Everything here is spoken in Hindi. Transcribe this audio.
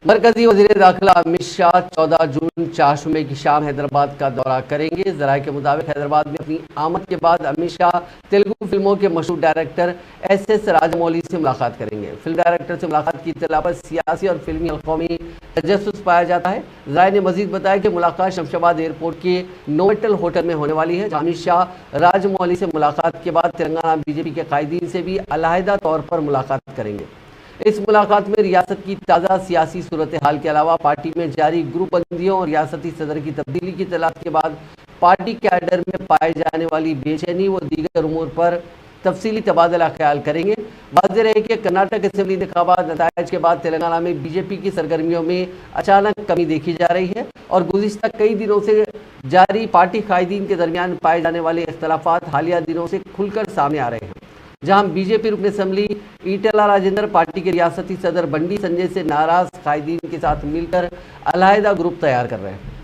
मरकजी वज़ीर दाखिला अमित शाह 14 जून चाशुमे की शाम हैदराबाद का दौरा करेंगे। ज़राए के मुताबिक हैदराबाद में अपनी आमद के बाद अमित शाह तेलुगु फिल्मों के मशहूर डायरेक्टर एस राजमौली से मुलाकात करेंगे। फिल्म डायरेक्टर से मुलाकात की इत्तला पर सियासी और फिल्मी अलकौमी तजस्सुस पाया जाता है। ज़राए ने मजीद बताया कि मुलाकात शमशाबाद एयरपोर्ट के नोवेटल होटल में होने वाली है। अमित शाह राजमौली से मुलाकात के बाद तेलंगाना बीजेपी के कायदीन से भी अलहदा तौर पर मुलाकात करेंगे। इस मुलाकात में रियासत की ताज़ा सियासी सूरत हाल के अलावा पार्टी में जारी ग्रुप बंदियों और रियासती सदर की तब्दीली की इत्तलात के बाद पार्टी कैडर में पाए जाने वाली बेचैनी व दीगर उमूर पर तफसीली तबादला ख्याल करेंगे। वाज़ेह रहे कि कर्नाटक असेंबली इंतखाबात नतायज के बाद तेलंगाना में बीजेपी की सरगर्मियों में अचानक कमी देखी जा रही है और गुज़िश्ता कई दिनों से जारी पार्टी कायदीन के दरमियान पाए जाने वाले इख्तलाफात हालिया दिनों से खुलकर सामने आ रहे हैं। जहां बीजेपी रुकन असेंबली ईटेला राजेंद्र पार्टी के रियासती सदर बंडी संजय से नाराज कायदीन के साथ मिलकर अलहदा ग्रुप तैयार कर रहे हैं।